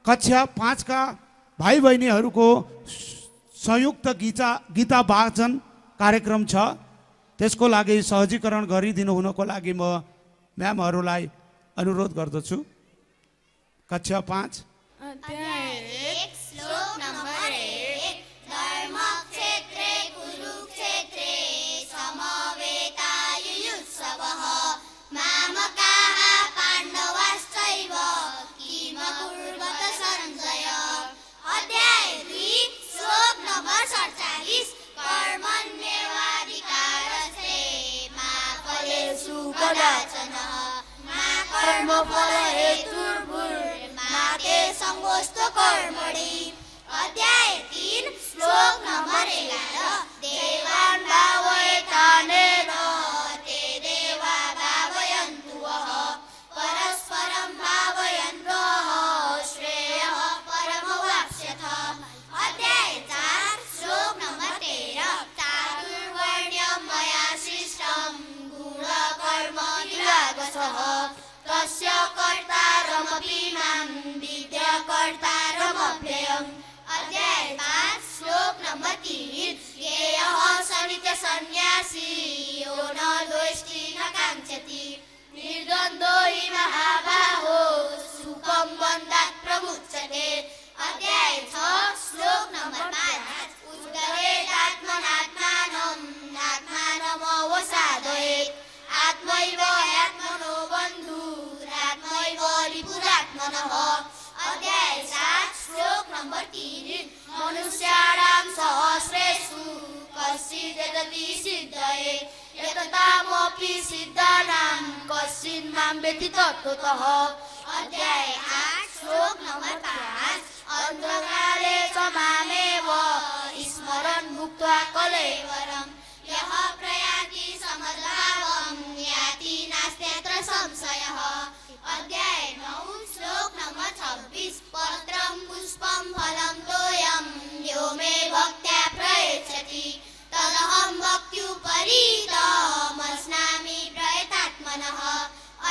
कक्षा 5 का भाइ बहिनीहरूको संयुक्त गीता वाचन कार्यक्रम छ। त्यसको लागि सहजीकरण गरिदिनु हुनको लागि म म्यामहरूलाई अनुरोध गर्दछु। कक्षा 5 अध्याय 1 श्लोक नंबर 1 धर्म क्षेत्रे कुरुक्षेत्रे समवेतायुयुत्सवः मामकाः पाण्डवाश्चैव किम कुर्वत सञ्जय। अध्याय 2 श्लोक नंबर 47 कर्मण्येवाधिकारस्ते मा फलेषु कदाचन मा कर्मफलहेतुर्भुर्मा ते संगोऽस्तु कर्मणि। अध्याय 3 श्लोक नंबर 11 देवान् भावयेतानेन ते देवा भावयन्तु वः परस्परं भावयन्तः श्रेयः परमवाप्स्यथ। अध्याय 4 श्लोक नंबर 13 चातुर्वर्ण्यं मया सृष्टं गुणकर्म विभागशः तस्य कर्तारमपि मां विद्या कर्तारमव्ययम्। अध्याय 5 श्लोक नंबर 3 ज्ञेयः सनित्य सन्न्यासी यो न द्वेष्टि न काङ्क्षति निर्द्वन्द्वो हि महाबाहो सुखं बन्धात् प्रमुच्यते। अध्याय 6 श्लोक नंबर 5 उद्धरेदात्मनात्मानम् आत्मानमवसादयेत् आत्मैव ह्यात्मनो बन्धुरात्मैव रिपुरात्मनः। अध्याय 7 श्लोक नंबर 3 मनुष्याणां सहस्रेषु कश्चिदेतति सिद्धये एततामपि सिद्धानां कश्चिन् मां वेत्ति तत्त्वतः। अध्याय 8 श्लोक नंबर 5 अन्धकारे च मामेव स्मरन् भुक्त्वा कलेवरम् यः प्रयाति समद्भावं याति नास्त्यत्र संशयः। अध्याय 9 श्लोक नंबर 26 पत्रं पुष्पं फलं तोयं यो मे भक्त्या प्रयच्छति तदहं भक्त्युपरीतमस्नामि प्रयतात्मनः।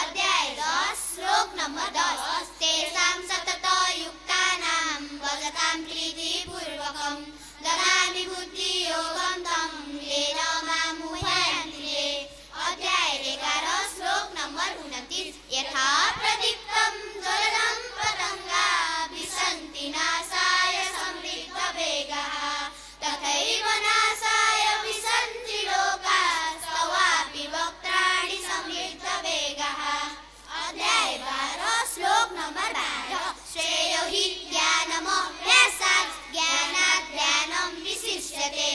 अध्याय 10 श्लोक नंबर 10 तेषां सततयुक्तानां भजतां प्रीतिपूर्वकं ददामि बुद्धियोगं तं येन मामुपयान्ति ते। अध्याय 11 श्लोक नंबर 29 यथा प्रदीप्तं ज्वलनं पतङ्गा विशन्ति नाशाय समृद्धवेगाः तथैव नाशाय विशन्ति लोकास्तवापि वक्त्राणि समृद्धवेगाः। अध्याय 12 श्लोक नंबर 12 श्रेयो हि ज्ञानमभ्यासात् ज्ञानात् ज्ञानं विशिष्यते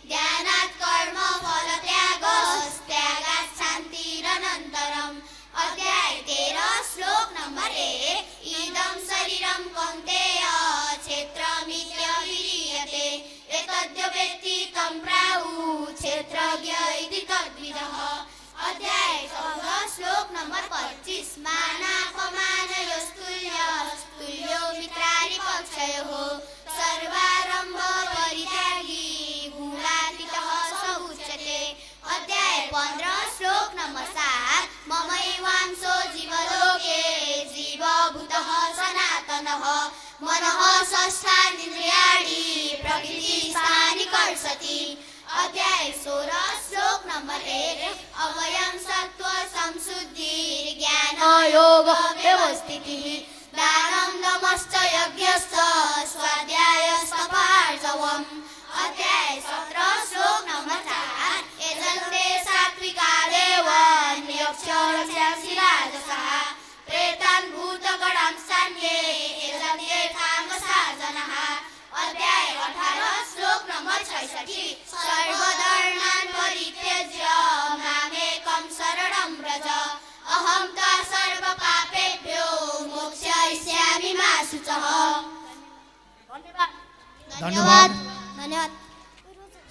ज्ञानात् कर्मफलत्यागस्त्यागात् शान्तिरनन्तरम्। अध्याय 13 श्लोक नंबर 1 इदं शरीरं कौन्तेय क्षेत्रमित्यभिधीयते एतद्यो वेत्ति तं प्राहुः क्षेत्रज्ञ इति तद्विदः। अध्याय 14 श्लोक नंबर 25 मानापमानयोस्तुल्यो मित्रारिपक्षयोः सर्वारम्भ परित्यागी गुणातीतः स उच्यते। अध्याय 15 श्लोक नंबर 7 ममैवांशो जीवलोके जीवभूतः सनातनः मनः षष्ठानीन्द्रियाणि प्रकृतिस्थानि कर्षति। अध्याय 16 श्लोक नंबर 1 अवयं सत्त्व संशुद्धिर्ज्ञानयोग व्यवस्थितिः दानं दमश्च यज्ञश्च स्वाध्यायस्तपार्जवम्। अध्याय 17 श्लोक नंबर 4 यजन्ते सात्विका देवान्यक्षरस्यासि राजसः प्रेतान् भूतगणांस्तान्ये यजन्ते तामसा जनाः। अध्याय 18 श्लोक नंबर 66 सर्वधर्मान् परित्यज्य मामेकं शरणं व्रज अहं त्वा सर्वपापेभ्यो मोक्षयिष्यामि मा शुचः। धन्यवाद। धन्यवाद।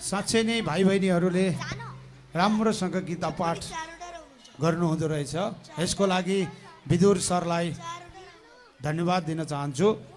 साँच्चै नै भाइ बहिनीहरूले राम्रोसँग गीता पाठ गर्नुहुँदो रहेछ। यसको लागि विदुर सरलाई धन्यवाद दिन चाहन्छु।